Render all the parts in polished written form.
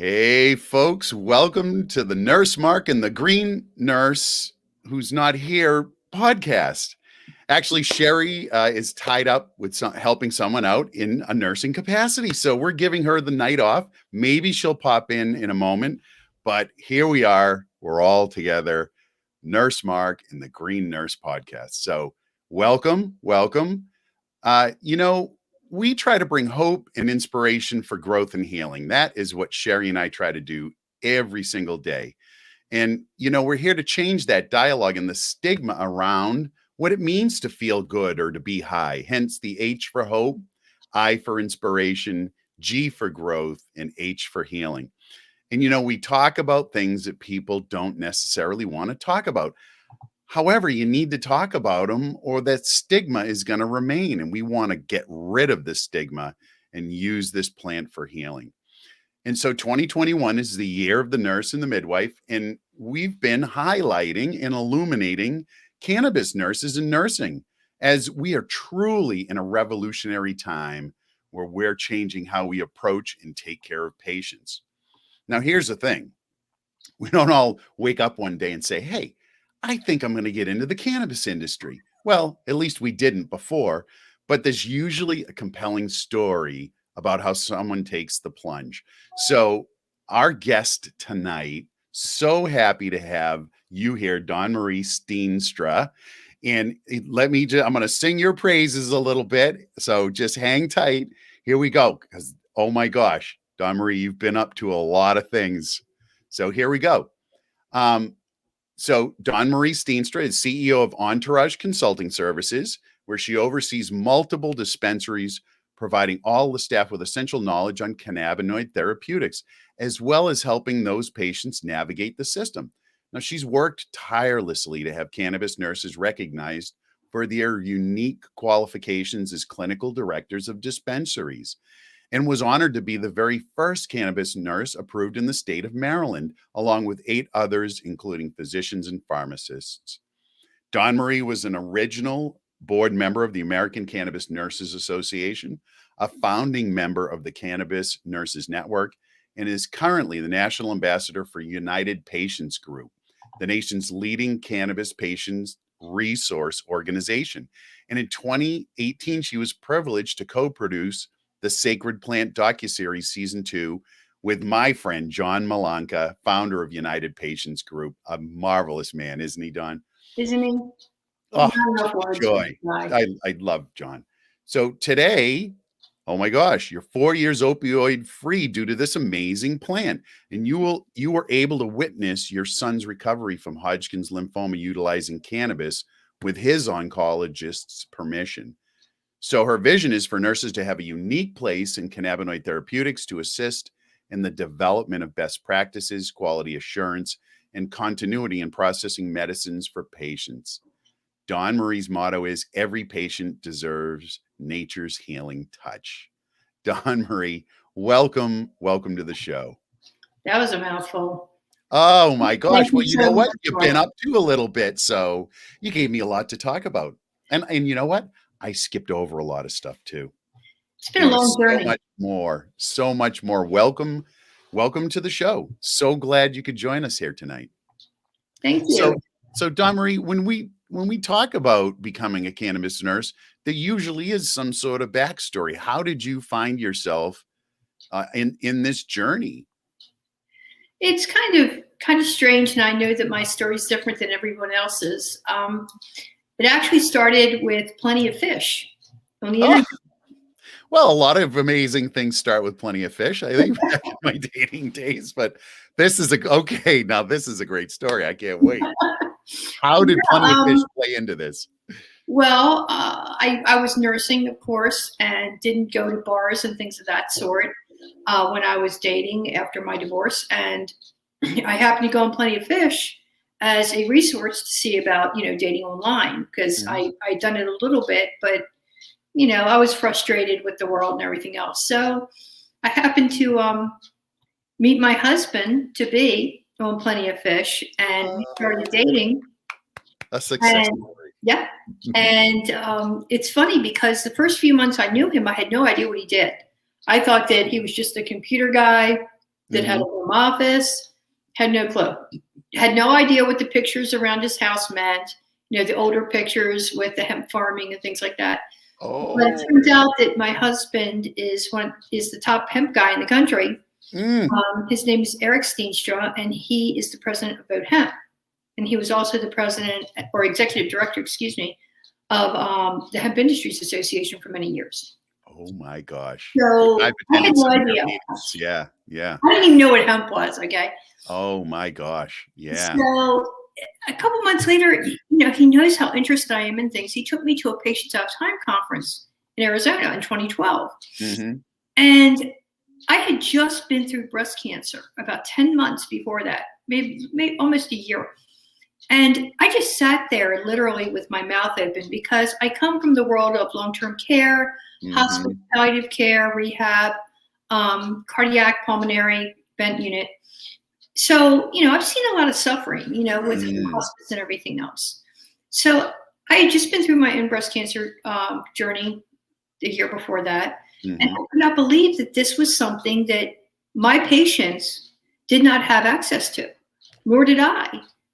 Hey, folks, welcome to the Nurse Mark and the Green Nurse Who's Not Here podcast. Actually, Sherri is tied up with helping someone out in a nursing capacity. So we're giving her the night off. Maybe she'll pop in a moment. But here we are. We're all together. Nurse Mark and the Green Nurse podcast. So welcome. We try to bring hope and inspiration for growth and healing. That is what Sherri and I try to do every single day. And, we're here to change that dialogue and the stigma around what it means to feel good or to be high. Hence the H for hope, I for inspiration, G for growth, and H for healing. And, we talk about things that people don't necessarily want to talk about. However, you need to talk about them or that stigma is going to remain. And we want to get rid of the stigma and use this plant for healing. And so 2021 is the year of the nurse and the midwife. And we've been highlighting and illuminating cannabis nurses and nursing as we are truly in a revolutionary time where we're changing how we approach and take care of patients. Now, here's the thing. We don't all wake up one day and say, hey, I think I'm going to get into the cannabis industry. Well, at least we didn't before, but there's usually a compelling story about how someone takes the plunge. So our guest tonight, so happy to have you here, Dawn-Marie Steenstra. And I'm going to sing your praises a little bit. So just hang tight. Here we go. Because, oh my gosh, Dawn-Marie, you've been up to a lot of things. So here we go. So Dawn-Marie Steenstra is CEO of Entourage Consulting Services, where she oversees multiple dispensaries, providing all the staff with essential knowledge on cannabinoid therapeutics, as well as helping those patients navigate the system. Now, she's worked tirelessly to have cannabis nurses recognized for their unique qualifications as clinical directors of dispensaries, and was honored to be the very first cannabis nurse approved in the state of Maryland, along with 8 others, including physicians and pharmacists. Dawn-Marie was an original board member of the American Cannabis Nurses Association, a founding member of the Cannabis Nurses Network, and is currently the national ambassador for United Patients Group, the nation's leading cannabis patients resource organization. And in 2018, she was privileged to co-produce the Sacred Plant docuseries season 2 with my friend, John Malanca, founder of United Patients Group, a marvelous man, isn't he, Don? Isn't he? Oh, joy. I love John. So today, oh my gosh, you're 4 years opioid free due to this amazing plant. And you were able to witness your son's recovery from Hodgkin's lymphoma utilizing cannabis with his oncologist's permission. So her vision is for nurses to have a unique place in cannabinoid therapeutics to assist in the development of best practices, quality assurance, and continuity in processing medicines for patients. Dawn-Marie's motto is, every patient deserves nature's healing touch. Dawn-Marie, welcome to the show. That was a mouthful. Oh my gosh. Well, you know what? You've been up to a little bit, so you gave me a lot to talk about. And you know what? I skipped over a lot of stuff too. It's been a long journey. So much more. Welcome to the show. So glad you could join us here tonight. Thank you. So Dawn-Marie, when we talk about becoming a cannabis nurse, there usually is some sort of backstory. How did you find yourself in this journey? It's kind of strange, and I know that my story is different than everyone else's. It actually started with Plenty of Fish on the internet. Well, a lot of amazing things start with Plenty of Fish, I think, back in my dating days. But this is a great story. I can't wait. How did Plenty of Fish play into this? Well, I was nursing, of course, and didn't go to bars and things of that sort when I was dating after my divorce. And I happened to go on Plenty of Fish as a resource to see about, dating online, because I'd done it a little bit, but, I was frustrated with the world and everything else. So I happened to meet my husband to be on Plenty of Fish, and we started dating. A success story. Yeah. And it's funny because the first few months I knew him, I had no idea what he did. I thought that he was just a computer guy, that had a home office, had no clue, had no idea what the pictures around his house meant, the older pictures with the hemp farming and things like that. Oh. But it turns out that my husband is the top hemp guy in the country. His name is Eric Steenstra, and he is the president of Vote Hemp. And he was also the president or executive director, of the Hemp Industries Association for many years. Oh my gosh. So I've I had attended no some of their idea. meetings. Yeah. I didn't even know what hemp was. Okay. Oh my gosh. Yeah. So a couple months later, he knows how interested I am in things. He took me to a Patients Out of Time conference in Arizona in 2012. And I had just been through breast cancer about 10 months before that, maybe almost a year. And I just sat there literally with my mouth open because I come from the world of long-term care, hospital palliative care, rehab, cardiac, pulmonary, vent unit. So, I've seen a lot of suffering, with hospice and everything else. So I had just been through my own breast cancer journey the year before that. And I could not believe that this was something that my patients did not have access to, nor did I.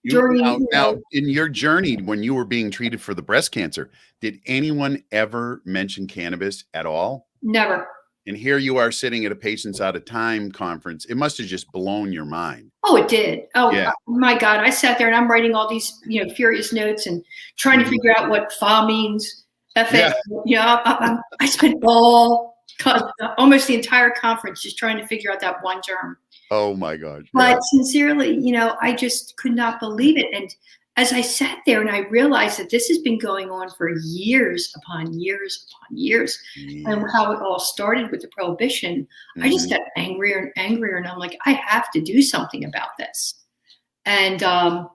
Now, in your journey, when you were being treated for the breast cancer, did anyone ever mention cannabis at all? Never. And here you are sitting at a Patients Out of Time conference. It must have just blown your mind. Oh, it did. Oh, yeah. My God. I sat there and I'm writing all these, furious notes and trying to figure out what FA means. FA. Yeah. I spent almost the entire conference just trying to figure out that one term. Oh my gosh. But sincerely, I just could not believe it. And as I sat there and I realized that this has been going on for years upon years upon years, and how it all started with the prohibition, I just got angrier and angrier. And I'm like, I have to do something about this. And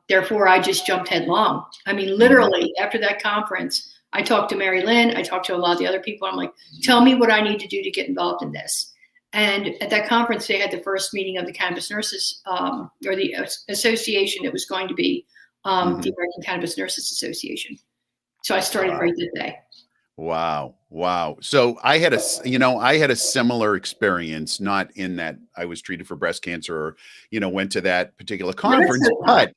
therefore, I just jumped headlong. I mean, literally, after that conference, I talked to Mary Lynn. I talked to a lot of the other people. I'm like, tell me what I need to do to get involved in this. And at that conference, they had the first meeting of the Cannabis Nurses, or the association that was going to be the American Cannabis Nurses Association. So I started right that day. Wow. So I had a similar experience, not in that I was treated for breast cancer or, went to that particular conference, but,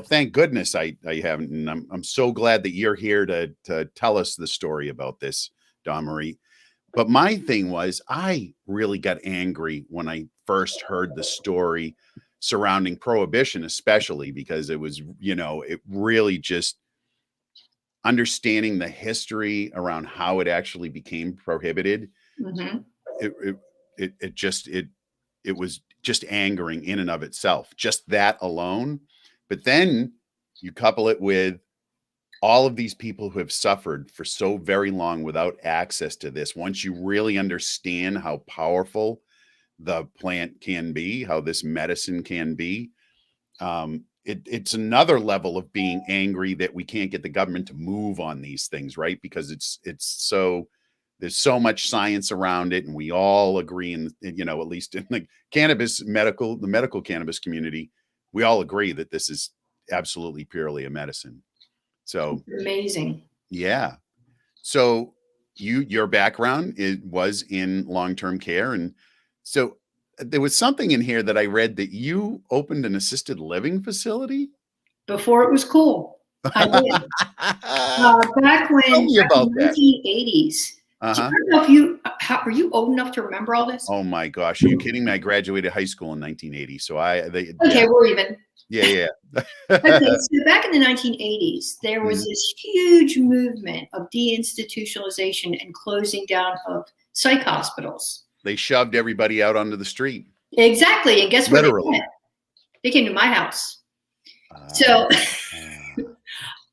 thank goodness I haven't. And I'm so glad that you're here to tell us the story about this, Dawn-Marie. But my thing was, I really got angry when I first heard the story surrounding prohibition, especially because it was, it really just understanding the history around how it actually became prohibited. It was just angering in and of itself, just that alone. But then you couple it with all of these people who have suffered for so very long without access to this. Once you really understand how powerful the plant can be, how this medicine can be, it's another level of being angry that we can't get the government to move on these things, right? Because there's so much science around it, and we all agree, at least in the medical cannabis community, we all agree that this is absolutely purely a medicine. So amazing. Yeah. So your background was in long-term care. And so there was something in here that I read that you opened an assisted living facility before it was cool. I did. Back when Tell me about in the 1980s. I don't know if are you old enough to remember all this? Oh my gosh. Are you kidding me? I graduated high school in 1980. So we're even. Yeah. Okay, so back in the 1980s, there was this huge movement of deinstitutionalization and closing down of psych hospitals. They shoved everybody out onto the street. Exactly. And guess where they went? They came to my house. So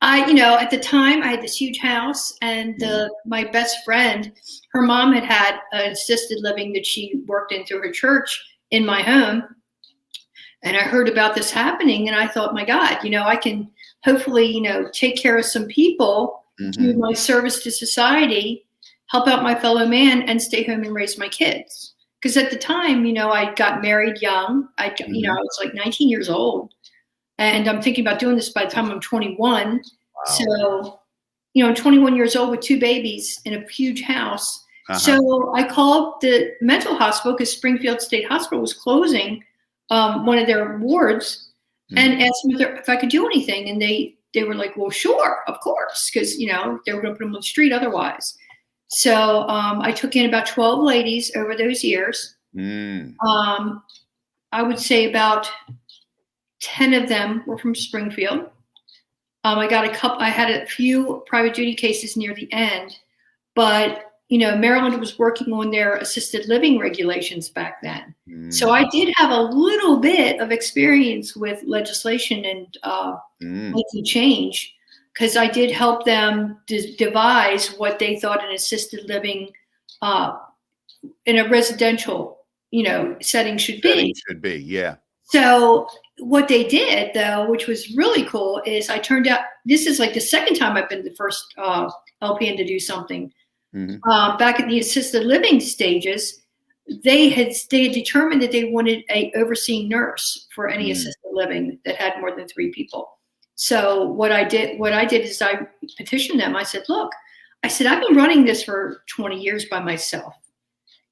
at the time I had this huge house, and my best friend, her mom had an assisted living that she worked in through her church in my home. And I heard about this happening, and I thought, my God, I can hopefully, take care of some people, do my service to society, help out my fellow man, and stay home and raise my kids. Because at the time, I got married young. I was like 19 years old, and I'm thinking about doing this by the time I'm 21. Wow. So, I'm 21 years old with 2 babies in a huge house. So I called the mental hospital because Springfield State Hospital was closing one of their wards and asked them if I could do anything. And they were like, well, sure, of course, because, they were going to put them on the street otherwise. So I took in about 12 ladies over those years. I would say about 10 of them were from Springfield. I had a few private duty cases near the end, but Maryland was working on their assisted living regulations back then. So I did have a little bit of experience with legislation and making change, because I did help them devise what they thought an assisted living in a residential, setting should be. Yeah. So what they did, though, which was really cool, is this is like the second time I've been the first LPN to do something. Back in the assisted living stages, they had determined that they wanted a overseeing nurse for any assisted living that had more than 3 people. So what I did is I petitioned them. I said, look, I've been running this for 20 years by myself.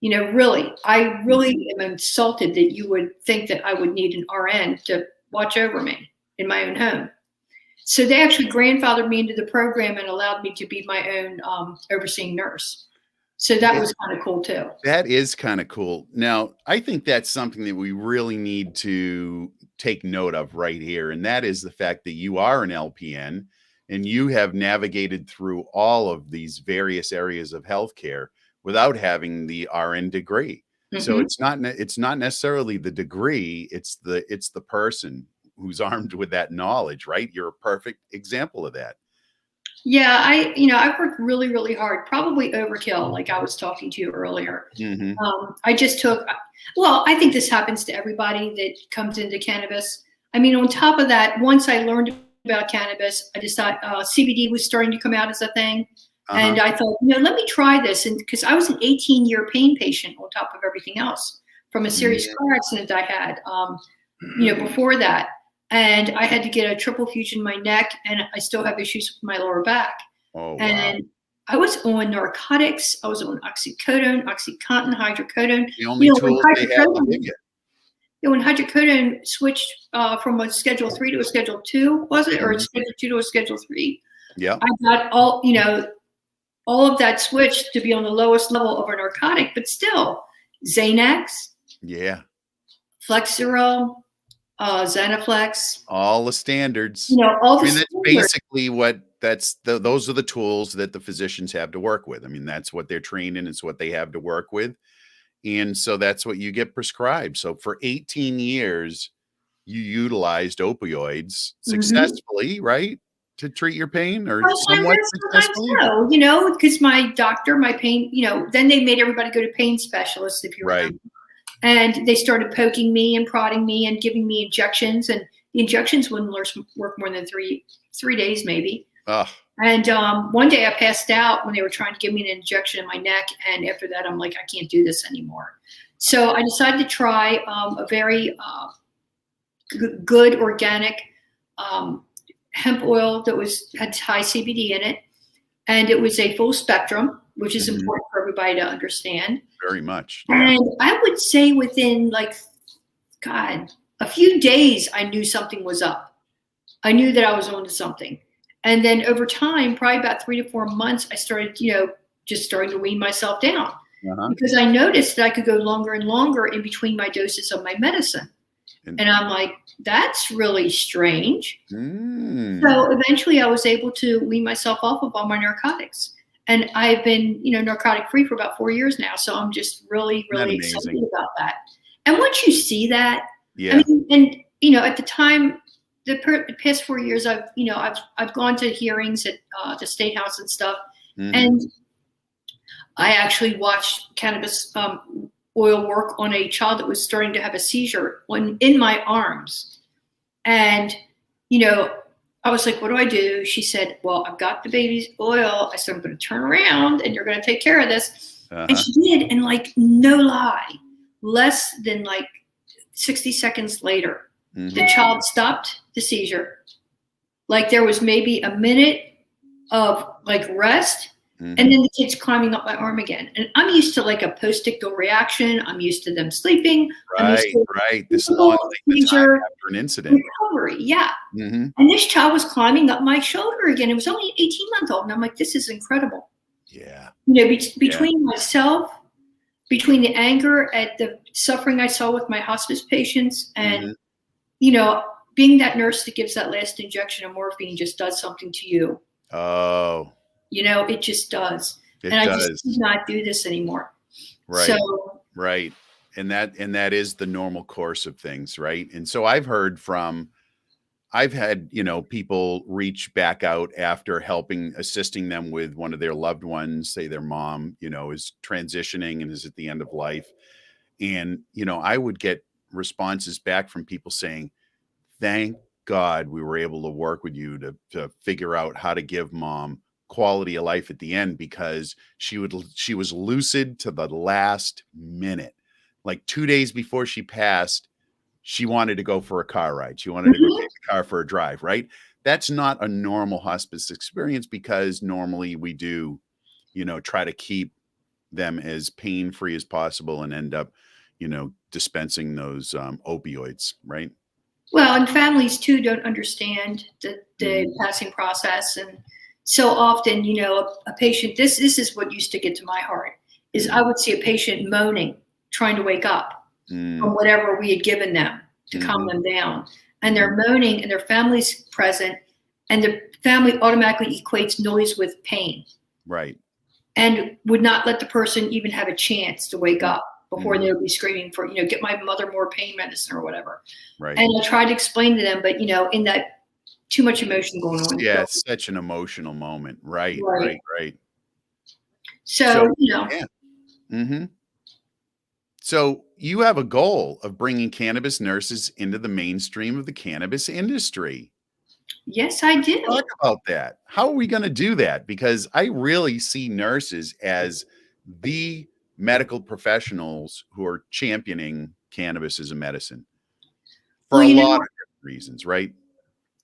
I really am insulted that you would think that I would need an RN to watch over me in my own home. So they actually grandfathered me into the program and allowed me to be my own overseeing nurse. So that was kind of cool too. That is kind of cool. Now, I think that's something that we really need to take note of right here. And that is the fact that you are an LPN and you have navigated through all of these various areas of healthcare without having the RN degree. So it's not necessarily the degree, it's the person who's armed with that knowledge, right? You're a perfect example of that. Yeah, I worked really, really hard, probably overkill, like I was talking to you earlier. I think this happens to everybody that comes into cannabis. On top of that, once I learned about cannabis, I decided CBD was starting to come out as a thing. And I thought, let me try this. And because I was an 18-year pain patient on top of everything else from a serious car accident I had, before that. And I had to get a triple fusion in my neck, and I still have issues with my lower back. Oh, wow. And I was on narcotics. I was on oxycodone, OxyContin, hydrocodone. The only tools they have to give you. When hydrocodone switched from a Schedule 3 to a Schedule 2, was it? Or a Schedule 2 to a Schedule 3? Yeah. I got all of that switched to be on the lowest level of a narcotic, but still, Xanax. Yeah. Flexeril. Xanaflex, all the standards. That's basically those are the tools that the physicians have to work with. That's what they're trained in. It's what they have to work with. And so that's what you get prescribed. So for 18 years, you utilized opioids successfully, right? To treat your pain, or somewhat successfully? No, because my doctor, my pain, then they made everybody go to pain specialists, if you remember. And they started poking me and prodding me and giving me injections, and the injections wouldn't work more than three days, maybe. And one day I passed out when they were trying to give me an injection in my neck, and after that, I'm like, I can't do this anymore. So I decided to try a very good organic hemp oil that had high CBD in it, and it was a full spectrum, which is important for everybody to understand. Very much. And I would say within a few days, I knew something was up. I knew that I was onto something. And then over time, probably about 3 to 4 months, I started, just starting to wean myself down because I noticed that I could go longer and longer in between my doses of my medicine. And I'm like, that's really strange. So eventually I was able to wean myself off of all my narcotics. And I've been, narcotic free for about 4 years now. So I'm just really, really excited about that. And once you see that, at the time, the past 4 years, I've gone to hearings at the State House and stuff. And I actually watched cannabis oil work on a child that was starting to have a seizure in my arms. And, I was like, what do I do? She said, well, I've got the baby's oil. I said, I'm going to turn around and you're going to take care of this. And she did. And no lie, less than 60 seconds later, the child stopped the seizure. There was maybe a minute of rest. And then the kid's climbing up my arm again. And I'm used to like a post-ictal reaction. I'm used to them sleeping. I'm used to This long length of time seizure after an incident. recovery. Yeah. And this child was climbing up my shoulder again. It was only 18-month-old. And I'm like, this is incredible. Yeah. You know, between myself, between the anger at the suffering I saw with my hospice patients and, you know, being that nurse that gives that last injection of morphine just does something to you. Oh. You know, it just does. I just do not do this anymore. Right. So, right. And that is the normal course of things, right? And so I've had, you know, people reach back out after assisting them with one of their loved ones, say their mom, you know, is transitioning and is at the end of life. And, you know, I would get responses back from people saying, thank God we were able to work with you to figure out how to give mom quality of life at the end, because she was lucid to the last minute. Like 2 days before she passed, she wanted to go for a car ride. She wanted to go take the car for a drive, right? That's not a normal hospice experience, because normally we do, you know, try to keep them as pain-free as possible and end up, you know, dispensing those opioids, right? Well, and families too don't understand the passing process. And so often, you know, a patient, this is what used to get to my heart, is I would see a patient moaning, trying to wake up from whatever we had given them to calm them down. And they're moaning and their family's present, and the family automatically equates noise with pain. Right. And would not let the person even have a chance to wake up before they would be screaming for, you know, get my mother more pain medicine or whatever. Right. And I tried to explain to them, but, you know, in that too much emotion going on. Yeah, it's such an emotional moment. Right. So, you know. Yeah. So you have a goal of bringing cannabis nurses into the mainstream of the cannabis industry. Yes, I do. Talk about that. How are we going to do that? Because I really see nurses as the medical professionals who are championing cannabis as a medicine for a lot of different reasons, right?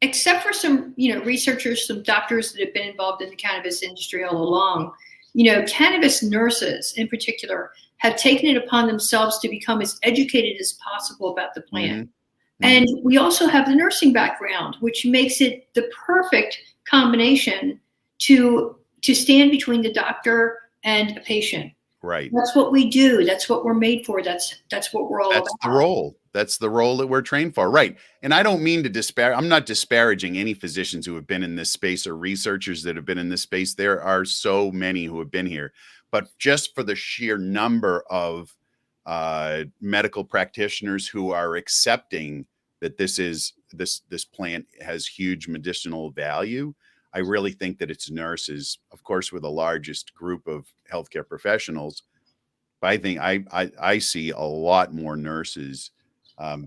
Except for some, you know, researchers, some doctors that have been involved in the cannabis industry all along, you know, cannabis nurses in particular have taken it upon themselves to become as educated as possible about the plant. And we also have the nursing background, which makes it the perfect combination to stand between the doctor and a patient. Right. That's what we do. That's what we're made for. That's what we're all about. That's the role. That's the role that we're trained for. Right. And I don't mean to I'm not disparaging any physicians who have been in this space or researchers that have been in this space. There are so many who have been here, but just for the sheer number of medical practitioners who are accepting that this plant has huge medicinal value, I really think that it's nurses, of course, we're the largest group of healthcare professionals, but I think I see a lot more nurses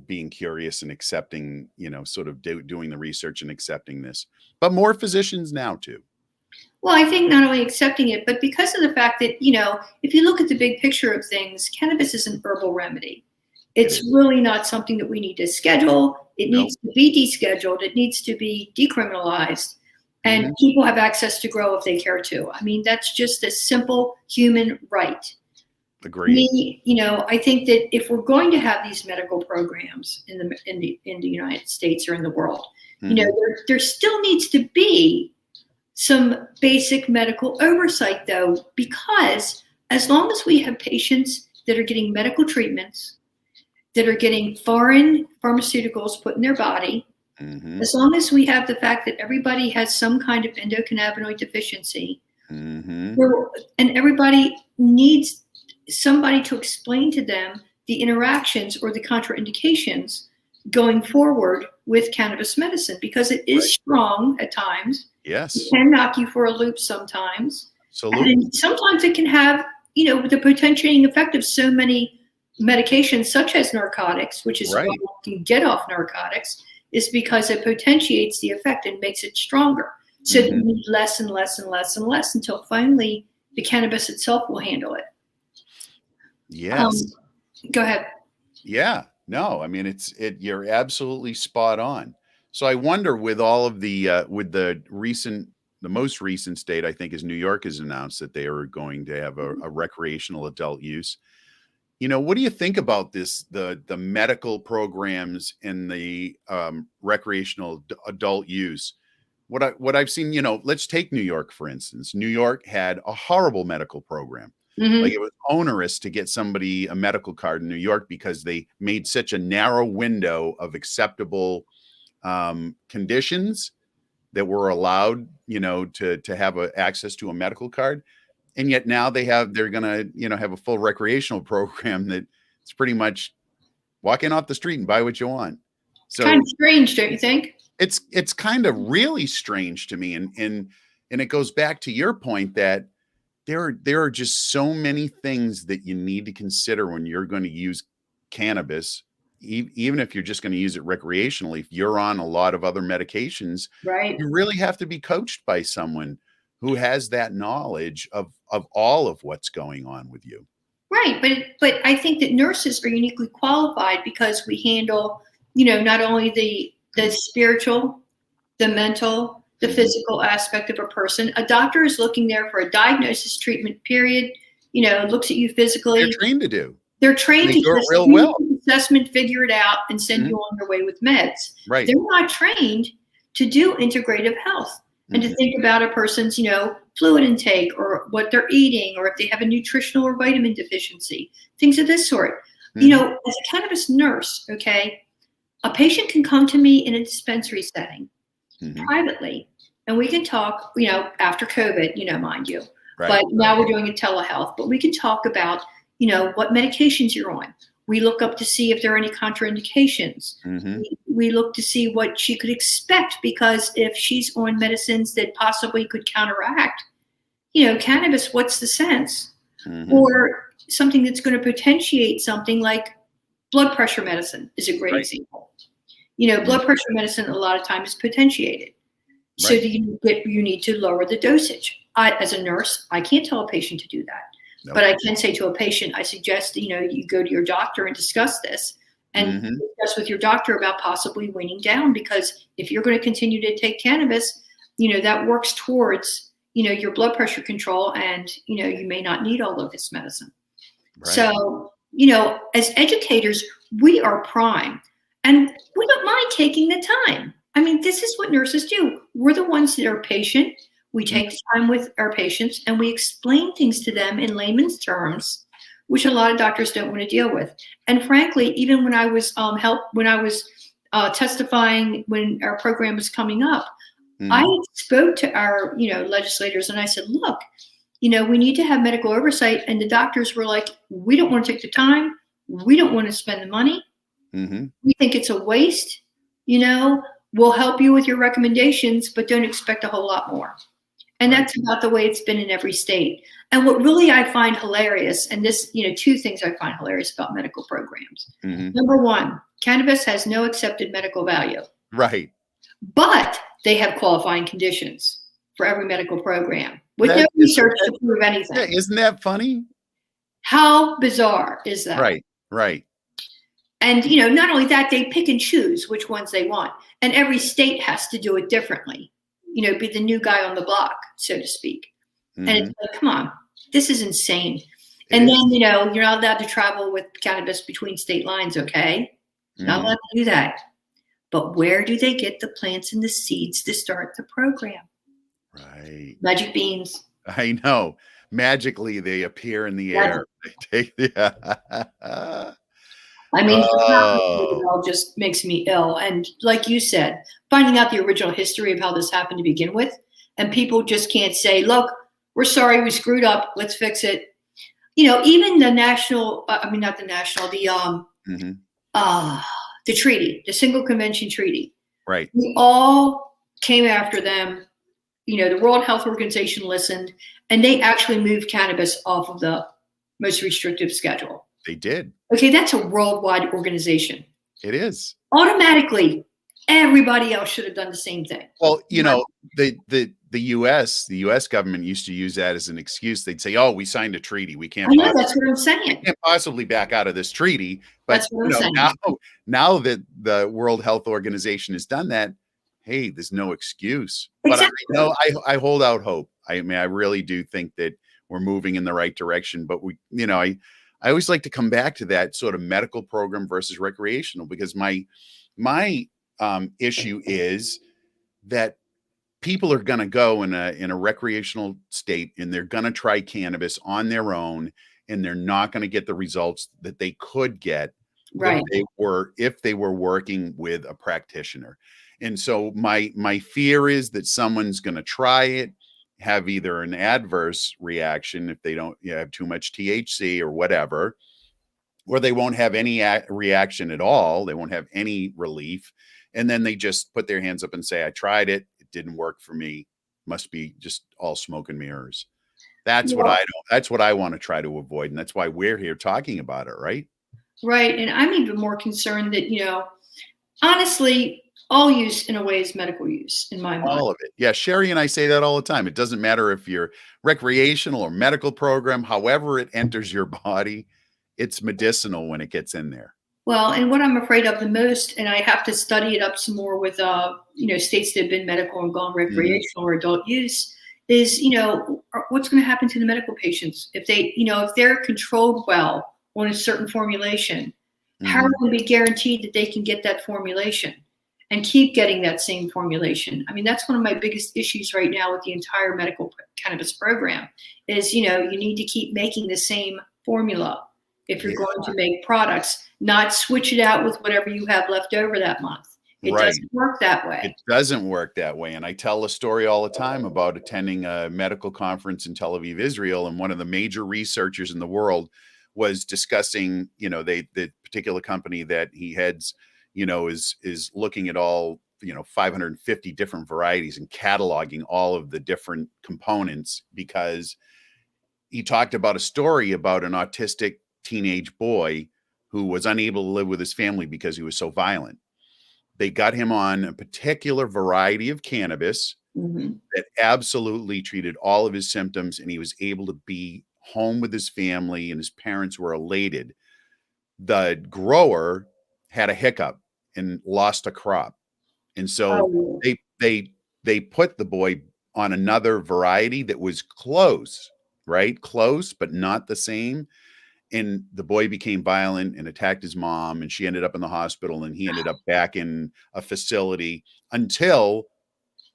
being curious and accepting, you know, sort of doing the research and accepting this, but more physicians now too. Well, I think not only accepting it, but because of the fact that, you know, if you look at the big picture of things, cannabis is an herbal remedy. It's really not something that we need to schedule. It needs to be descheduled. It needs to be decriminalized. And people have access to grow if they care to. I mean, that's just a simple human right. Agreed. You know, I think that if we're going to have these medical programs in the United States or in the world, you know, there still needs to be some basic medical oversight, though, because as long as we have patients that are getting medical treatments, that are getting foreign pharmaceuticals put in their body, as long as we have the fact that everybody has some kind of endocannabinoid deficiency, and everybody needs somebody to explain to them the interactions or the contraindications going forward with cannabis medicine, because it is strong at times. Yes. It can knock you for a loop sometimes. Absolutely. And sometimes it can have, you know, the potentiating effect of so many medications, such as narcotics, which is why you can get off narcotics, is because it potentiates the effect and makes it stronger. So you need less and less and less and less until finally the cannabis itself will handle it. Yes. Go ahead. Yeah. No, I mean, you're absolutely spot on. So I wonder, with all of the with the recent the most recent state, I think, is New York has announced that they are going to have a recreational adult use. What do you think about this, the medical programs and the recreational adult use? What I've seen, let's take New York, for instance. New York had a horrible medical program. Like, it was onerous to get somebody a medical card in New York because they made such a narrow window of acceptable conditions that were allowed, to have access to a medical card. And yet now they're going to, have a full recreational program that it's pretty much walk in off the street and buy what you want. So kind of strange, don't you think? It's kind of really strange to me. And it goes back to your point that there are just so many things that you need to consider when you're going to use cannabis, even if you're just going to use it recreationally. If you're on a lot of other medications, right, you really have to be coached by someone who has that knowledge of all of what's going on with you. Right. But I think that nurses are uniquely qualified because we handle, not only the spiritual, the mental, the physical aspect of a person. A doctor is looking there for a diagnosis, treatment, period, looks at you physically. They're trained to do. They're trained to do it real well. Assessment, figure it out, and send you on your way with meds. Right. They're not trained to do integrative health and to think about a person's, fluid intake or what they're eating, or if they have a nutritional or vitamin deficiency, things of this sort. As a cannabis nurse, okay, a patient can come to me in a dispensary setting privately, and we can talk, after COVID, mind you, but now we're doing a telehealth, but we can talk about, what medications you're on. We look up to see if there are any contraindications. We look to see what she could expect, because if she's on medicines that possibly could counteract, cannabis, what's the sense? Or something that's going to potentiate something like blood pressure medicine is a great example. Blood pressure medicine a lot of times is potentiated. So you need to lower the dosage. As a nurse, I can't tell a patient to do that. Nope. But I can say to a patient, I suggest, you go to your doctor and discuss this and discuss with your doctor about possibly weaning down, because if you're going to continue to take cannabis, that works towards, your blood pressure control, and, you may not need all of this medicine. Right. So, as educators, we are prime, and we don't mind taking the time. I mean, this is what nurses do. We're the ones that are patient. We take the time with our patients and we explain things to them in layman's terms, which a lot of doctors don't want to deal with. And frankly, even when I was testifying when our program was coming up, I spoke to our legislators and I said, look, we need to have medical oversight. And the doctors were like, we don't want to take the time. We don't want to spend the money. We think it's a waste. We'll help you with your recommendations, but don't expect a whole lot more. And that's about the way it's been in every state. And what really I find hilarious, and this, two things I find hilarious about medical programs. Number one, cannabis has no accepted medical value. Right. But they have qualifying conditions for every medical program with no research to prove anything. Yeah, isn't that funny? How bizarre is that? Right. And, not only that, they pick and choose which ones they want. And every state has to do it differently. Be the new guy on the block, so to speak. And it's like, come on, this is insane. And then, you're not allowed to travel with cannabis between state lines, okay? Not allowed to do that. But where do they get the plants and the seeds to start the program? Right. Magic beans. I know. Magically, they appear in the air. I mean, it all just makes me ill. And like you said, finding out the original history of how this happened to begin with, and people just can't say, look, we're sorry, we screwed up, let's fix it. Even the national, the treaty, the Single Convention Treaty. Right. We all came after them. The World Health Organization listened, and they actually moved cannabis off of the most restrictive schedule. They did. Okay, that's a worldwide organization. It is. Automatically, everybody else should have done the same thing. Well, the U.S. government used to use that as an excuse. They'd say, "Oh, we signed a treaty. We can't." I know, that's what I'm saying. We can't possibly back out of this treaty. But that's what I'm saying. Now that the World Health Organization has done that, hey, there's no excuse. But Exactly. I hold out hope. I mean, I really do think that we're moving in the right direction. But I always like to come back to that sort of medical program versus recreational, because my issue is that people are going to go in a recreational state, and they're going to try cannabis on their own, and they're not going to get the results that they could get Right. if they were working with a practitioner. And so my fear is that someone's going to try it, have either an adverse reaction if they don't have too much THC or whatever, or they won't have any reaction at all. They won't have any relief. And then they just put their hands up and say, I tried it. It didn't work for me. Must be just all smoke and mirrors. That's what I want to try to avoid. And that's why we're here talking about it. Right. Right. And I'm even more concerned that, honestly, all use in a way is medical use in my mind. All of it. Yeah. Sherri and I say that all the time. It doesn't matter if you're recreational or medical program, however it enters your body, it's medicinal when it gets in there. Well, and what I'm afraid of the most, and I have to study it up some more with, states that have been medical and gone recreational or adult use, is, what's going to happen to the medical patients if if they're controlled well on a certain formulation, how are they going to be guaranteed that they can get that formulation and keep getting that same formulation? I mean, that's one of my biggest issues right now with the entire medical cannabis program is, you need to keep making the same formula if you're going to make products, not switch it out with whatever you have left over that month. It doesn't work that way. It doesn't work that way. And I tell a story all the time about attending a medical conference in Tel Aviv, Israel. And one of the major researchers in the world was discussing, the particular company that he heads, is looking at all, 550 different varieties and cataloging all of the different components, because he talked about a story about an autistic teenage boy who was unable to live with his family because he was so violent. They got him on a particular variety of cannabis that absolutely treated all of his symptoms, and he was able to be home with his family, and his parents were elated. The grower had a hiccup and lost a crop. And so they put the boy on another variety that was close, right? Close, but not the same. And the boy became violent and attacked his mom, and she ended up in the hospital, and he ended up back in a facility until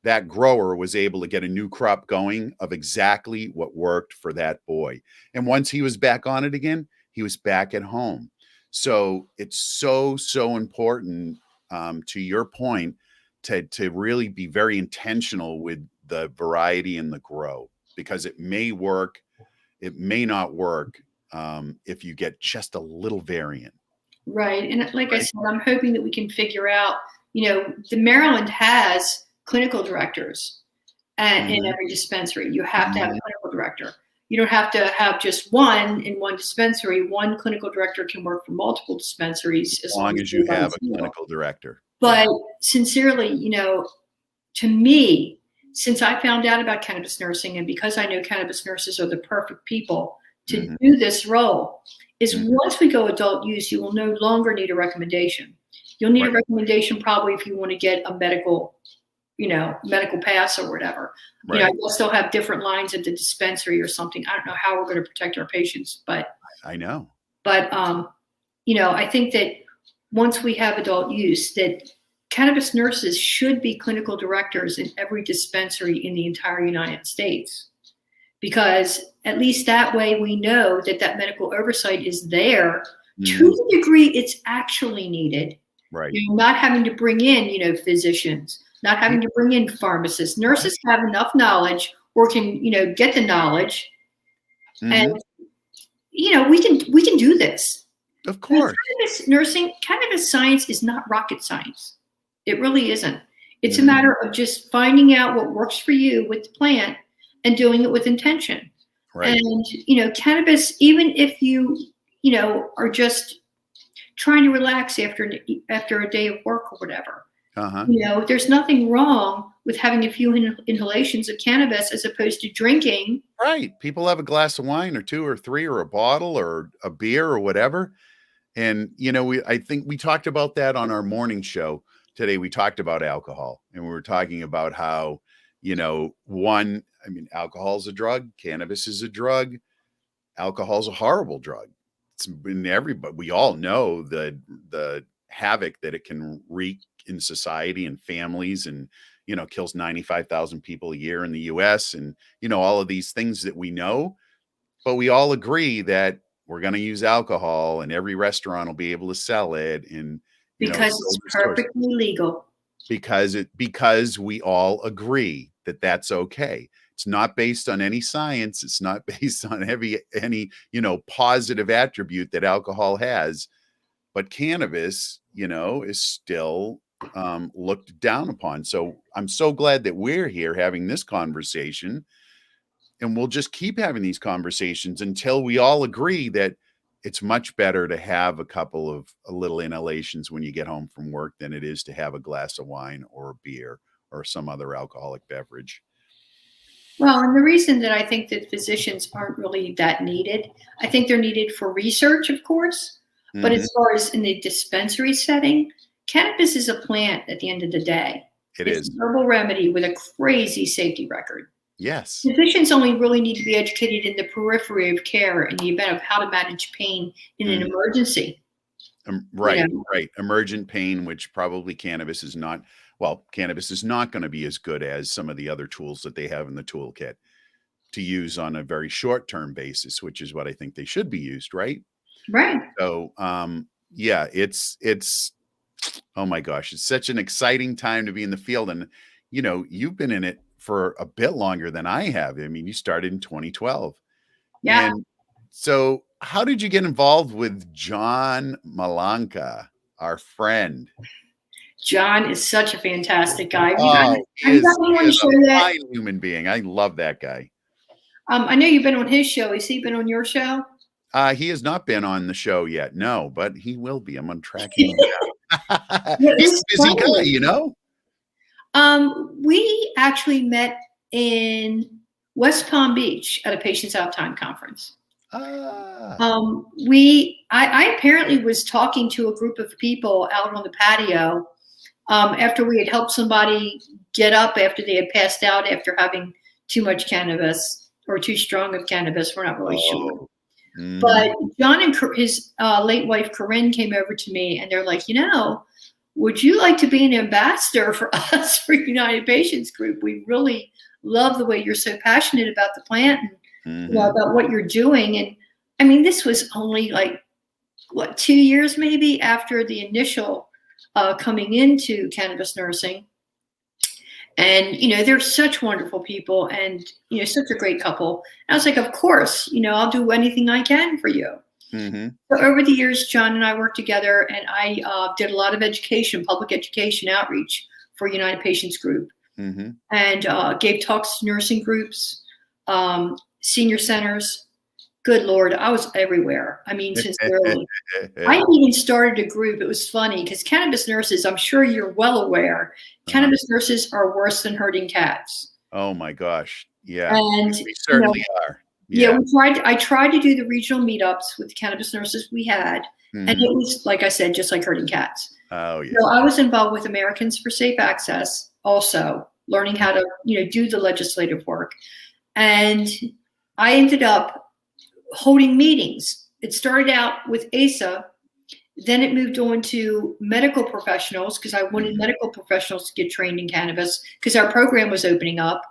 that grower was able to get a new crop going of exactly what worked for that boy. And once he was back on it again, he was back at home. So it's so important, to your point, to really be very intentional with the variety and the grow, because it may work, it may not work, if you get just a little variant. Right. And like I said, I'm hoping that we can figure out, the Maryland has clinical directors in every dispensary. You have to have a clinical director. You don't have to have just one in one dispensary. One clinical director can work for multiple dispensaries as long as you have a clinical director. But sincerely, to me, since I found out about cannabis nursing, and because I know cannabis nurses are the perfect people to do this role, is once we go adult use, you will no longer need a recommendation. You'll need a recommendation probably if you want to get a medical pass or whatever. I guess they'll have different lines at the dispensary or something. I don't know how we're going to protect our patients, but I know. But I think that once we have adult use, that cannabis nurses should be clinical directors in every dispensary in the entire United States, because at least that way we know that medical oversight is there to the degree it's actually needed. Right. Not having to bring in, physicians, not having to bring in pharmacists. Nurses have enough knowledge or can, get the knowledge. And, we can do this. Of course. Cannabis science is not rocket science. It really isn't. It's a matter of just finding out what works for you with the plant and doing it with intention. Right. And, cannabis, even if you, are just trying to relax after a day of work or whatever, there's nothing wrong with having a few inhalations of cannabis as opposed to drinking. Right. People have a glass of wine or two or three or a bottle or a beer or whatever. And, I think we talked about that on our morning show, today we talked about alcohol, and we were talking about how, alcohol's a drug, cannabis is a drug, alcohol's a horrible drug. It's in everybody. We all know the havoc that it can wreak in society and families, and kills 95,000 people a year in the US, and all of these things that we know. But we all agree that we're going to use alcohol, and every restaurant will be able to sell it, and because it's perfectly legal. Because we all agree that that's okay. It's not based on any science. It's not based on any positive attribute that alcohol has. But cannabis, is still looked down upon. So I'm so glad that we're here having this conversation, and we'll just keep having these conversations until we all agree that it's much better to have a little inhalations when you get home from work than it is to have a glass of wine or a beer or some other alcoholic beverage. Well, and the reason that I think that physicians aren't really that needed, I think they're needed for research, of course, but as far as in the dispensary setting, cannabis is a plant at the end of the day. It's a herbal remedy with a crazy safety record. Yes. Physicians only really need to be educated in the periphery of care in the event of how to manage pain in an emergency. Right. Emergent pain, which probably cannabis is not. Well, cannabis is not going to be as good as some of the other tools that they have in the toolkit to use on a very short-term basis, which is what I think they should be used, right? Right. So, yeah, it's, oh my gosh, it's such an exciting time to be in the field. And, you've been in it for a bit longer than I have. I mean, you started in 2012. Yeah. And so how did you get involved with John Malanca, our friend? John is such a fantastic guy. He is a fine human being. I love that guy. I know you've been on his show. Has he been on your show? He has not been on the show yet. No, but he will be. I'm on track. He's a busy guy, We actually met in West Palm Beach at a Patients Out Time conference. I apparently was talking to a group of people out on the patio after we had helped somebody get up after they had passed out after having too much cannabis or too strong of cannabis. We're not really sure. Mm-hmm. But John and his late wife, Corinne, came over to me, and they're like, would you like to be an ambassador for us for United Patients Group? We really love the way you're so passionate about the plant and about what you're doing. And I mean, this was only 2 years maybe after the initial coming into cannabis nursing. And, they're such wonderful people and, such a great couple. And I was like, of course, I'll do anything I can for you. Mm-hmm. So over the years, John and I worked together, and I did a lot of education, public education outreach for United Patients Group, and gave talks to nursing groups, senior centers. Good Lord, I was everywhere. I mean, sincerely. I even started a group. It was funny because cannabis nurses, I'm sure you're well aware, cannabis nurses are worse than herding cats. Oh my gosh. Yeah. And we certainly are. Yeah, I tried to do the regional meetups with the cannabis nurses we had, and it was, like I said, just like herding cats. Oh, yeah. So I was involved with Americans for Safe Access, also learning how to, do the legislative work. And I ended up holding meetings. It started out with ASA, then it moved on to medical professionals because I wanted medical professionals to get trained in cannabis because our program was opening up.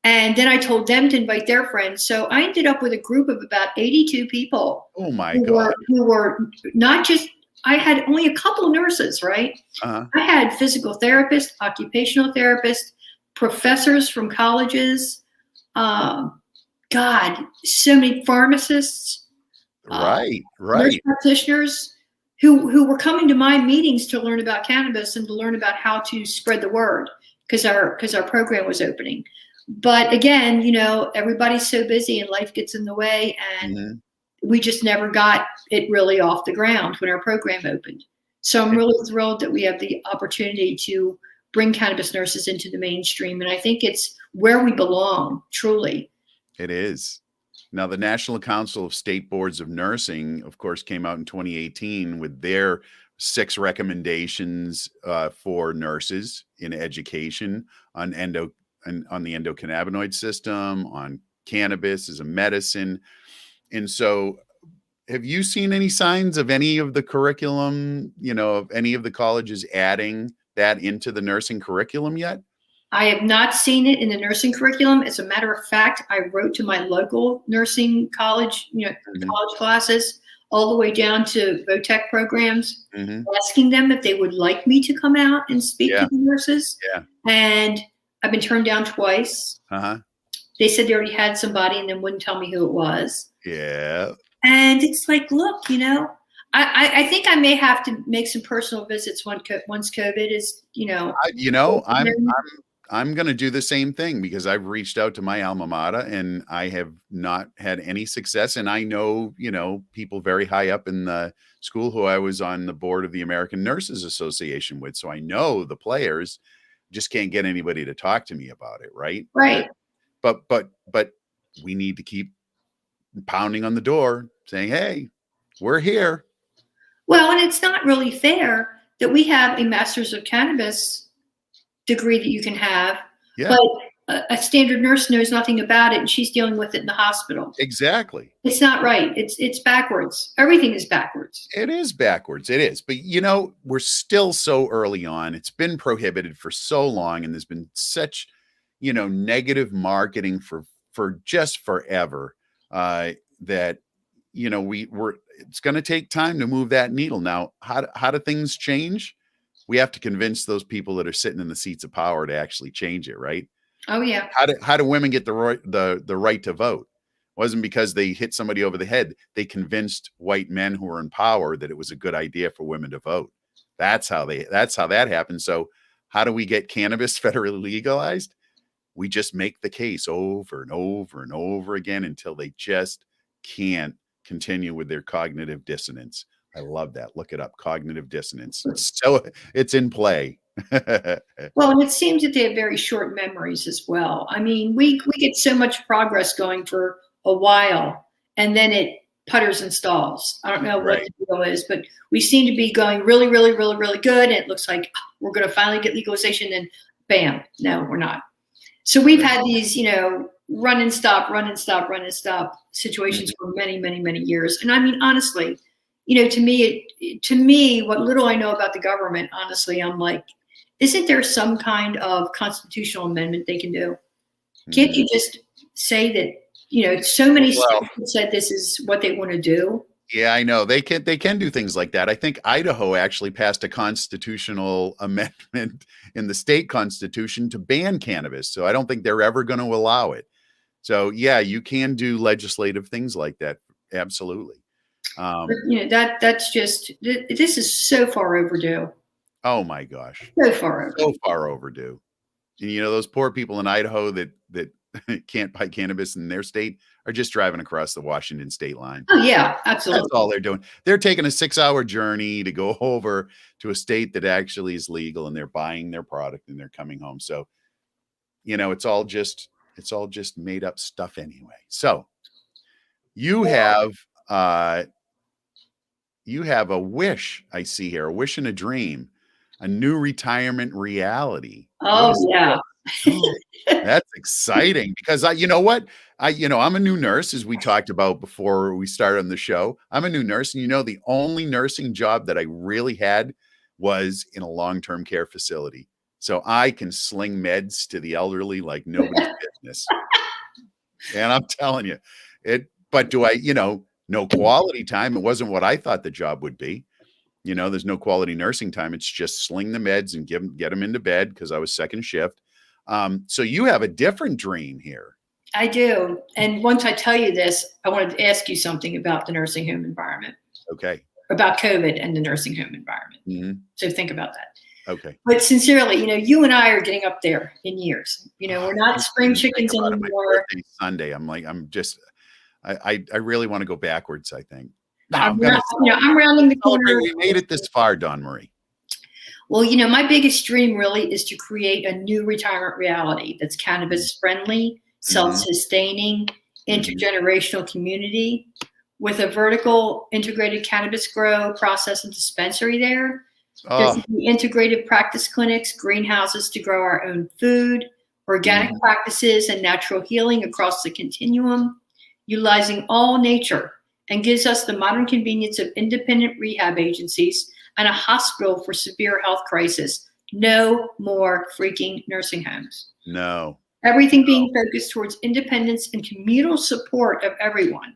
And then I told them to invite their friends. So I ended up with a group of about 82 people. Oh my God. Who were not just, I had only a couple of nurses, right? I had physical therapists, occupational therapists, professors from colleges, so many pharmacists, nurse practitioners who were coming to my meetings to learn about cannabis and to learn about how to spread the word because our program was opening. But again, everybody's so busy and life gets in the way, and we just never got it really off the ground when our program opened. So I'm really thrilled that we have the opportunity to bring cannabis nurses into the mainstream. And I think it's where we belong, truly. It is. Now, the National Council of State Boards of Nursing, of course, came out in 2018 with their 6 recommendations for nurses in education on on the endocannabinoid system, on cannabis as a medicine. And so have you seen any signs of any of the curriculum, of any of the colleges adding that into the nursing curriculum yet? I have not seen it in the nursing curriculum. As a matter of fact, I wrote to my local nursing college, college classes, all the way down to VOTEC programs, asking them if they would like me to come out and speak to the nurses. Yeah. And I've been turned down twice. They said they already had somebody and then wouldn't tell me who it was. Yeah. And it's like, look, I think I may have to make some personal visits once COVID is, I'm going to do the same thing, because I've reached out to my alma mater and I have not had any success. And I know, people very high up in the school who I was on the board of the American Nurses Association with. So I know the players, just can't get anybody to talk to me about it. Right. Right. But we need to keep pounding on the door saying, hey, we're here. Well, and it's not really fair that we have a master's of cannabis degree that you can have, but a standard nurse knows nothing about it and she's dealing with it in the hospital. Exactly. It's not right. It's backwards. Everything is backwards. It is backwards. It is. But, we're still so early on. It's been prohibited for so long, and there's been such, negative marketing for just forever, that, it's going to take time to move that needle. Now, how do things change? We have to convince those people that are sitting in the seats of power to actually change it, right? Oh yeah. How do women get the right to vote? It wasn't because they hit somebody over the head. They convinced white men who were in power that it was a good idea for women to vote. That's how that happened. So how do we get cannabis federally legalized? We just make the case over and over and over again until they just can't continue with their cognitive dissonance. I love that. Look it up. Cognitive dissonance. It's in play. Well, and it seems that they have very short memories as well. I mean, we get so much progress going for a while, and then it putters and stalls. I don't know what the deal is, but we seem to be going really, really, really, really good. And it looks like we're going to finally get legalization, and bam, no, we're not. So we've had these, run and stop situations for many, many, many years. And I mean, honestly, to me, what little I know about the government, honestly, I'm like, isn't there some kind of constitutional amendment they can do? Can't you just say that, so many states have said this is what they want to do? Yeah, I know. They can do things like that. I think Idaho actually passed a constitutional amendment in the state constitution to ban cannabis. So I don't think they're ever going to allow it. So yeah, you can do legislative things like that. Absolutely. But, that's just, this is so far overdue. Oh my gosh. So far overdue. And those poor people in Idaho that can't buy cannabis in their state are just driving across the Washington state line. Oh yeah, absolutely. That's all they're doing. They're taking a 6-hour journey to go over to a state that actually is legal, and they're buying their product and they're coming home. So, it's all just made up stuff anyway. So you have a wish, I see here, a wish and a dream, a new retirement reality. Oh yeah. That's exciting, because I'm a new nurse, as we talked about before we started on the show. I'm a new nurse, and the only nursing job that I really had was in a long-term care facility. So I can sling meds to the elderly like nobody's business. And I'm telling you, but do I, no quality time. It wasn't what I thought the job would be. There's no quality nursing time. It's just sling the meds and get them into bed, because I was second shift. So you have a different dream here. I do. And once I tell you this, I wanted to ask you something about the nursing home environment. Okay. About COVID and the nursing home environment. Mm-hmm. So think about that. Okay. But sincerely, you and I are getting up there in years. We're not spring chickens anymore. Sunday. I really want to go backwards, I think. No, I'm rounding the corner. We made it this far, Dawn-Marie. Well, my biggest dream really is to create a new retirement reality that's cannabis friendly, self-sustaining, intergenerational community, with a vertical integrated cannabis grow, process, and dispensary there. There's Oh, the integrated practice clinics, greenhouses to grow our own food, organic practices, and natural healing across the continuum, utilizing all nature, and gives us the modern convenience of independent rehab agencies and a hospital for severe health crisis. No more freaking nursing homes. no. Everything being focused towards independence and communal support of everyone.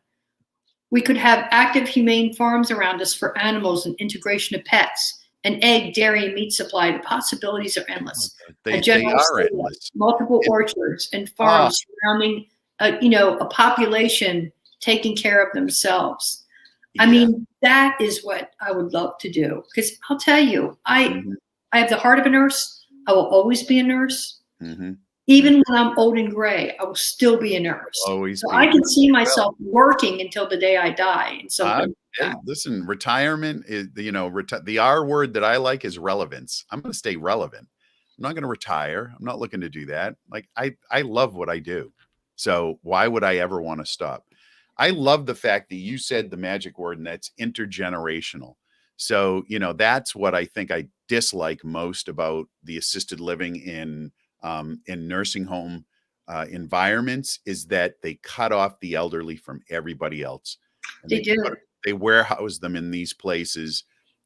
We could have active humane farms around us for animals and integration of pets, an egg, dairy, and meat supply. The possibilities are endless. They general are store, endless. multiple orchards and farms surrounding a population taking care of themselves. I mean, that is what I would love to do. Because I'll tell you, I have the heart of a nurse. I will always be a nurse. Even when I'm old and gray, I will still be a nurse. Always so be I can see myself working until the day I die. And so, hey, listen, retirement is, the R word that I like is relevance. I'm going to stay relevant. I'm not going to retire. I'm not looking to do that. Like I love what I do. So why would I ever want to stop? I love the fact that you said the magic word, and that's intergenerational. So, that's what I think I dislike most about the assisted living in nursing home environments, is that they cut off the elderly from everybody else. And they do. They warehouse them in these places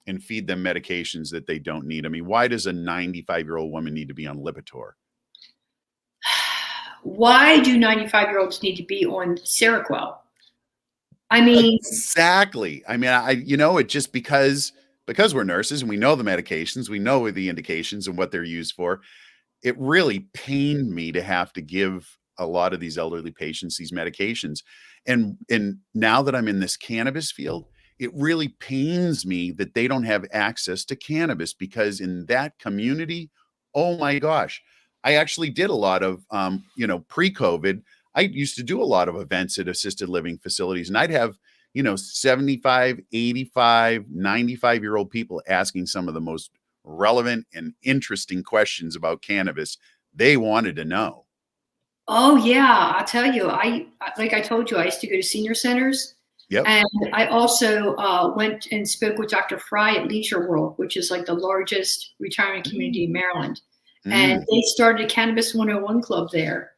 and feed them medications that they don't need. I mean, why does a 95-year-old woman need to be on Lipitor? Why do 95-year-olds need to be on Seroquel? I mean, exactly. I mean, it just because we're nurses and we know the medications, we know the indications and what they're used for. It really pained me to have to give a lot of these elderly patients these medications. And now that I'm in this cannabis field, it really pains me that they don't have access to cannabis, because in that community, oh my gosh, I actually did a lot of, pre-COVID, I used to do a lot of events at assisted living facilities, and I'd have, 75, 85, 95-year-old people asking some of the most relevant and interesting questions about cannabis they wanted to know. Oh yeah, I'll tell you. Like I told you, I used to go to senior centers. Yep. And I also went and spoke with Dr. Fry at Leisure World, which is like the largest retirement community in Maryland. And they started a Cannabis 101 club there.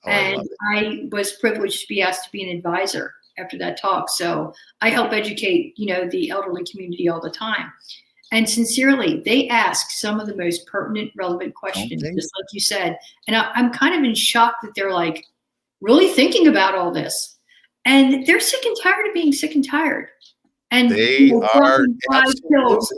And I was privileged to be asked to be an advisor after that talk. So I help educate, the elderly community all the time. And sincerely, they ask some of the most pertinent, relevant questions, just like you said. And I'm kind of in shock that they're like really thinking about all this. And they're sick and tired of being sick and tired. And they are 5 pills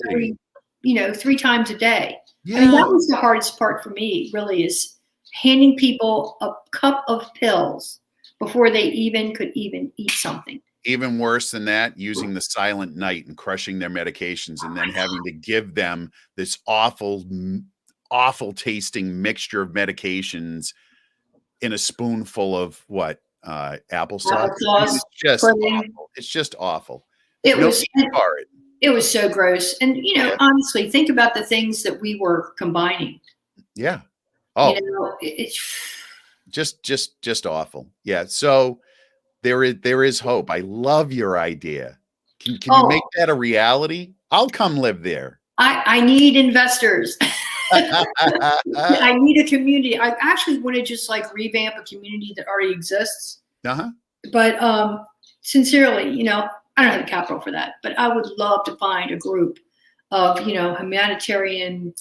3 times a day. Yeah. I mean, that was the hardest part for me, really, is handing people a cup of pills before they could eat something. Even worse than that, using the silent night and crushing their medications, and then having to give them this awful tasting mixture of medications in a spoonful of what? Applesauce. It's just awful. It's just awful. It was so gross. And, honestly, think about the things that we were combining. Yeah. Oh, it's just awful. Yeah. So there is hope. I love your idea. Can you make that a reality? I'll come live there. I need investors. I need a community. I actually want to just like revamp a community that already exists. But sincerely, I don't have the capital for that, but I would love to find a group of, humanitarian,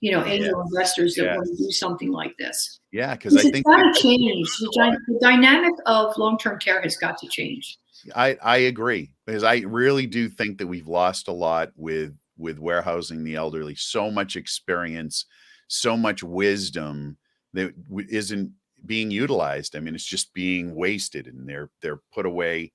angel investors that want to do something like this. Yeah, because I think it's got to change. The dynamic of long-term care has got to change. I agree, because I really do think that we've lost a lot with warehousing the elderly. So much experience, so much wisdom that isn't being utilized. I mean, it's just being wasted, and they're put away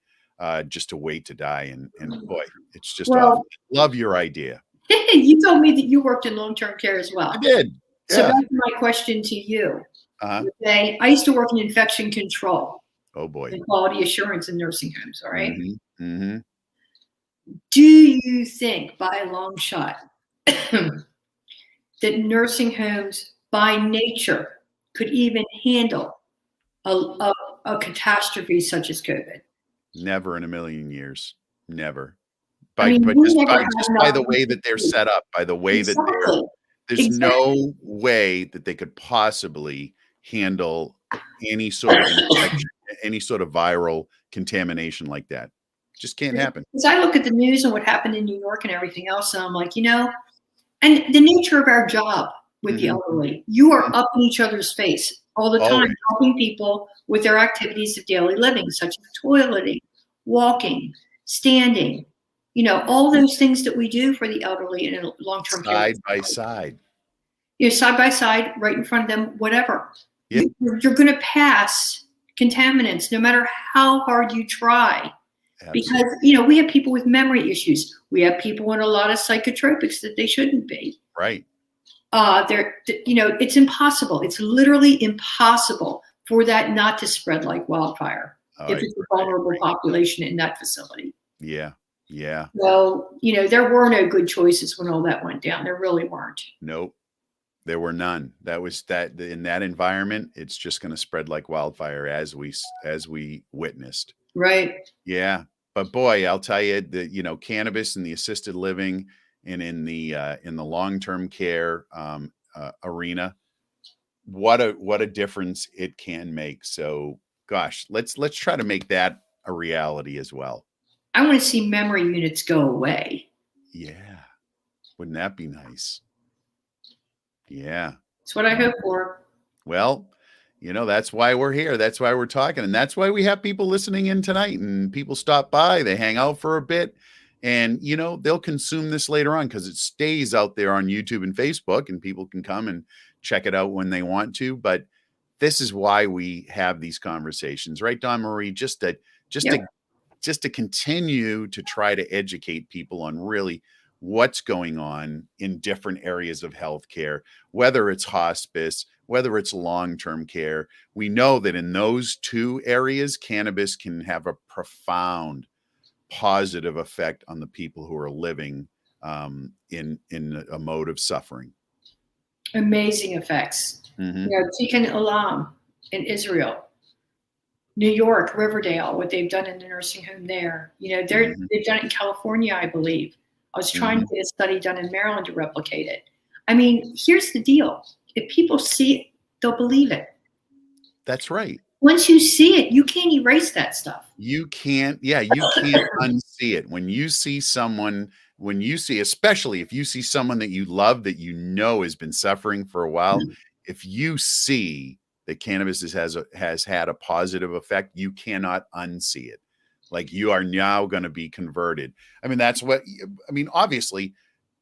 just to wait to die. And boy, it's just awful. Love your idea. You told me that you worked in long-term care as well. I did. So back to my question to you. Okay, I used to work in infection control. Oh boy. And quality assurance in nursing homes. All right. Mm-hmm. Do you think, by a long shot, that nursing homes by nature could even handle a catastrophe such as COVID? Never in a million years. Never. I mean, we never had Just an by the way that they're opportunity. set up, by the way that Exactly. there's Exactly. no way that they could possibly handle any sort of infection, any sort of viral contamination like that. Just can't happen. Because I look at the news and what happened in New York and everything else, and I'm like, and the nature of our job with the Mhm. elderly, you are up in each other's face all the time, Always. helping people with their activities of daily living, such as toileting, walking, standing, all those things that we do for the elderly in a long-term care Side by facility. side. Side by side, right in front of them, whatever. Yeah. You're going to pass contaminants no matter how hard you try. Absolutely. Because, we have people with memory issues. We have people on a lot of psychotropics that they shouldn't be. Right. It's impossible. It's literally impossible for that not to spread like wildfire if it's a vulnerable population in that facility. Yeah. Yeah. So, there were no good choices when all that went down. There really weren't. Nope. There were none. That was that in that environment, it's just going to spread like wildfire as we witnessed. Right. Yeah. But boy, I'll tell you that, cannabis in the assisted living and in the long-term care arena, what a difference it can make. So gosh, let's try to make that a reality as well. I want to see memory units go away. Yeah. Wouldn't that be nice? Yeah. That's what I hope for. Well, that's why we're here. That's why we're talking. And that's why we have people listening in tonight, and people stop by, they hang out for a bit, and, they'll consume this later on because it stays out there on YouTube and Facebook, and people can come and check it out when they want to. But this is why we have these conversations, right, Dawn-Marie? Just to continue to try to educate people on really what's going on in different areas of healthcare, whether it's hospice, whether it's long-term care. We know that in those two areas, cannabis can have a profound positive effect on the people who are living in a mode of suffering. Amazing effects. Mm-hmm. Tikkun Olam in Israel, New York, Riverdale, what they've done in the nursing home there. They've done it in California, I believe. I was trying to get a study done in Maryland to replicate it. I mean, here's the deal. If people see it, they'll believe it. That's right. Once you see it, you can't erase that stuff. You can't unsee it. When you see someone, especially if you see someone that you love, that has been suffering for a while, if you see that cannabis has had a positive effect, you cannot unsee it. Like, you are now going to be converted. I mean, obviously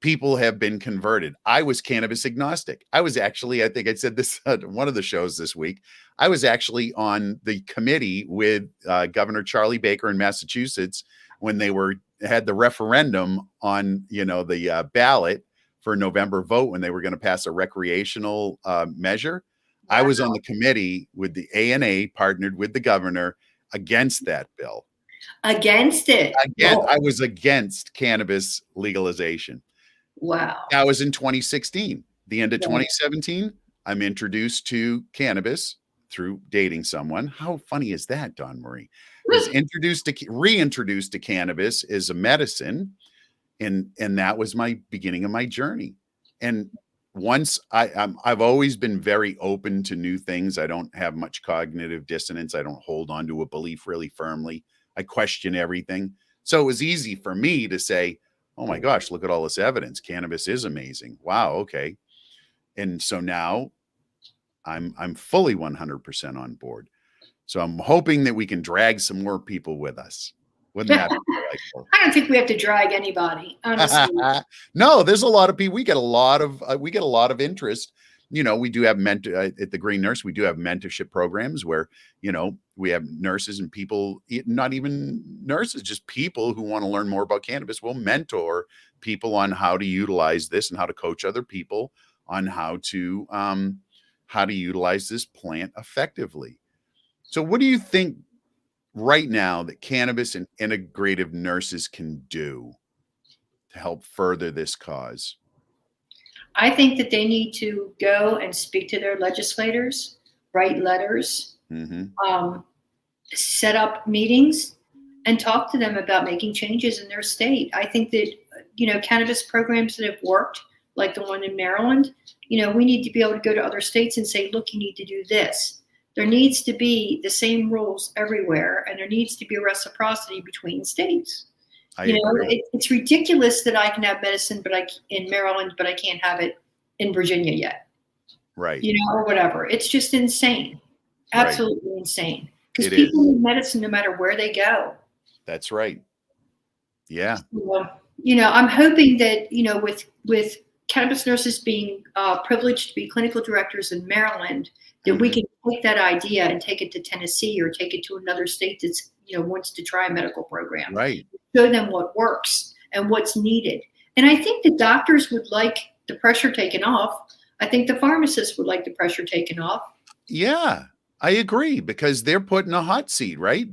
people have been converted. I was cannabis agnostic. I was actually, I think I said this at one of the shows this week, I was actually on the committee with Governor Charlie Baker in Massachusetts when they had the referendum on, the ballot for November vote, when they were going to pass a recreational measure. Wow. I was on the committee with the ANA, partnered with the governor, against that bill. Against it? I was against cannabis legalization. Wow. That was in 2016. The end of 2017, I'm introduced to cannabis through dating someone. How funny is that, Dawn-Marie? Was reintroduced to cannabis as a medicine, and that was my beginning of my journey. And once I've always been very open to new things. I don't have much cognitive dissonance. I don't hold on to a belief really firmly. I question everything. So it was easy for me to say, oh my gosh, look at all this evidence. Cannabis is amazing. Wow. Okay. And so now I'm fully 100% on board. So I'm hoping that we can drag some more people with us. Wouldn't that be delightful? I don't think we have to drag anybody, honestly. No, there's a lot of people. We get a lot of interest. We do have at the Green Nurse, we do have mentorship programs where, we have nurses and people, not even nurses, just people who want to learn more about cannabis. We'll mentor people on how to utilize this and how to coach other people on how to utilize this plant effectively. So what do you think right now that cannabis and integrative nurses can do to help further this cause? I think that they need to go and speak to their legislators, write letters, set up meetings, and talk to them about making changes in their state. I think that, cannabis programs that have worked, like the one in Maryland, we need to be able to go to other states and say, look, you need to do this. There needs to be the same rules everywhere, and there needs to be a reciprocity between states. I agree. It's ridiculous that I can have medicine, in Maryland, but I can't have it in Virginia yet. Right. Or whatever. It's just insane. Absolutely insane. Because people need medicine no matter where they go. That's right. Yeah. So, I'm hoping that, with cannabis nurses being privileged to be clinical directors in Maryland, that we can take that idea and take it to Tennessee or take it to another state that's, wants to try a medical program. Right. Show them what works and what's needed. And I think the doctors would like the pressure taken off. I think the pharmacists would like the pressure taken off. Yeah, I agree, because they're put in a hot seat, right?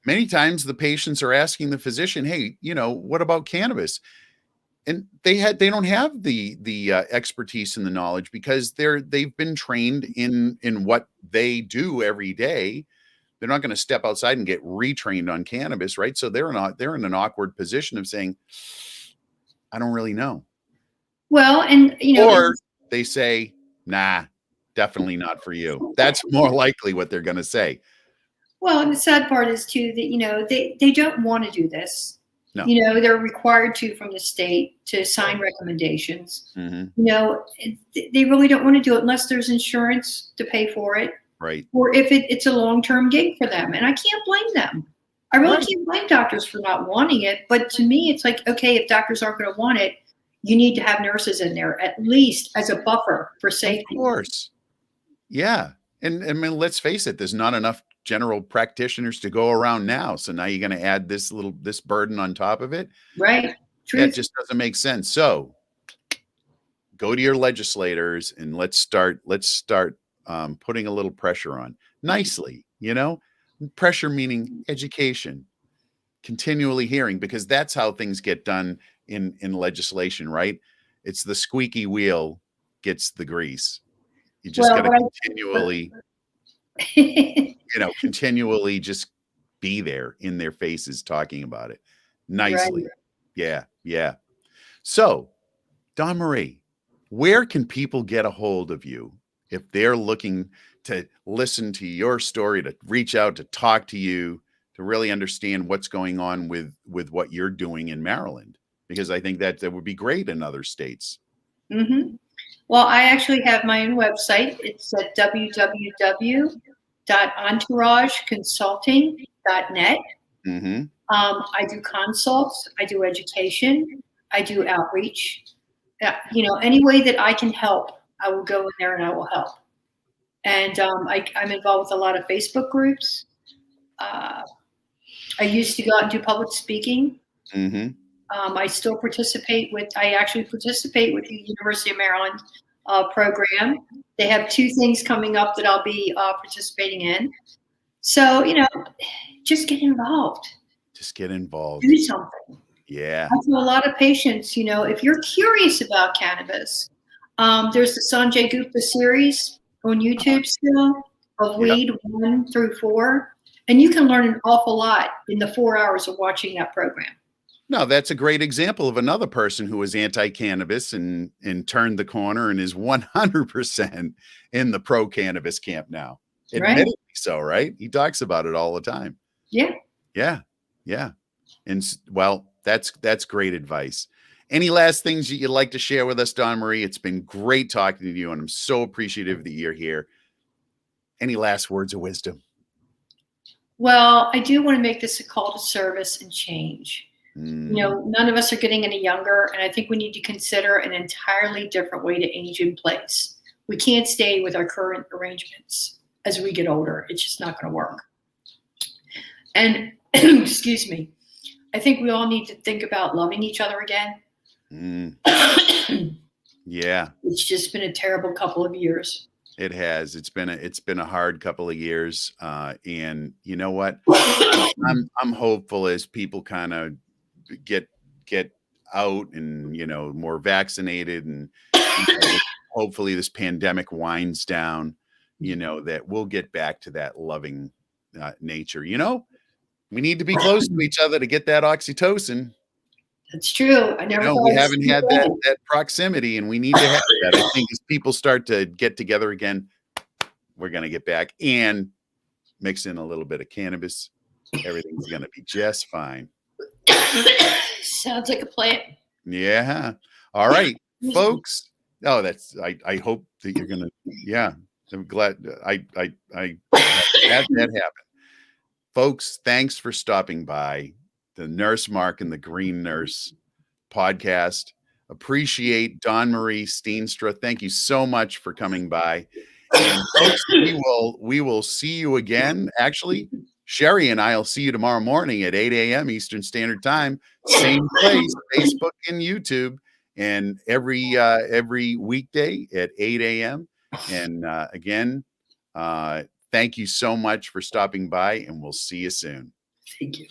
Many times the patients are asking the physician, hey, what about cannabis? And they don't have the expertise and the knowledge, because they've been trained in what they do every day. They're not going to step outside and get retrained on cannabis, right? So they're in an awkward position of saying, I don't really know. Well, and or they say, nah, definitely not for you. That's more likely what they're going to say. Well, and the sad part is too that they don't want to do this. No. They're required to from the state to sign recommendations. Mm-hmm. They really don't want to do it unless there's insurance to pay for it. Right. Or if it's a long-term gig for them. And I can't blame them. I really can't blame doctors for not wanting it. But to me, it's like, okay, if doctors aren't going to want it, you need to have nurses in there, at least as a buffer for safety. Of course. Yeah. And I mean, let's face it, there's not enough general practitioners to go around now. So now you're going to add this burden on top of it. Right. That just doesn't make sense. So go to your legislators and let's start putting a little pressure on nicely, pressure meaning education, continually hearing, because that's how things get done in legislation, right? It's the squeaky wheel gets the grease. You just got to continually just be there in their faces talking about it nicely. Right. Yeah. So, Dawn-Marie, where can people get a hold of you if they're looking to listen to your story, to reach out, to talk to you, to really understand what's going on with what you're doing in Maryland? Because I think that would be great in other states. Mm-hmm. Well, I actually have my own website. It's at www.entourageconsulting.net. Mm-hmm. I do consults. I do education. I do outreach. Any way that I can help, I will go in there and I will help. And I'm involved with a lot of Facebook groups. I used to go out and do public speaking. Mm-hmm. I actually participate with the University of Maryland program. They have 2 things coming up that I'll be participating in. So, just get involved. Just get involved. Do something. Yeah. I tell a lot of patients, if you're curious about cannabis, there's the Sanjay Gupta series on YouTube still of weed 1 through 4. And you can learn an awful lot in the 4 hours of watching that program. No, that's a great example of another person who was anti-cannabis and turned the corner and is 100% in the pro-cannabis camp now. Admittedly so, right? He talks about it all the time. Yeah. Yeah. And well, that's great advice. Any last things that you'd like to share with us, Dawn-Marie? It's been great talking to you, and I'm so appreciative that you're here. Any last words of wisdom? Well, I do want to make this a call to service and change. None of us are getting any younger, and I think we need to consider an entirely different way to age in place. We can't stay with our current arrangements as we get older. It's just not going to work. And excuse me, I think we all need to think about loving each other again. Yeah. It's just been a terrible couple of years. It has. It's been a hard couple of years. And you know what? I'm hopeful as people kind of get out and, more vaccinated and hopefully this pandemic winds down, that we'll get back to that loving nature. We need to be close to each other to get that oxytocin. That's true. I never thought We I'd haven't see had that. that proximity, and we need to have that. I think as people start to get together again, we're going to get back and mix in a little bit of cannabis. Everything's going to be just fine. Sounds like a plan. Yeah. All right, folks. Oh, I hope that you're going to, yeah. I'm glad I had that happen. Folks, thanks for stopping by the Nurse Mark and the Green Nurse podcast. Appreciate Dawn-Marie Steenstra. Thank you so much for coming by. And folks, we will see you again. Actually, Sherri and I will see you tomorrow morning at 8 a.m. Eastern Standard Time. Same place, Facebook and YouTube, and every weekday at 8 a.m. And again, thank you so much for stopping by, and we'll see you soon. Thank you.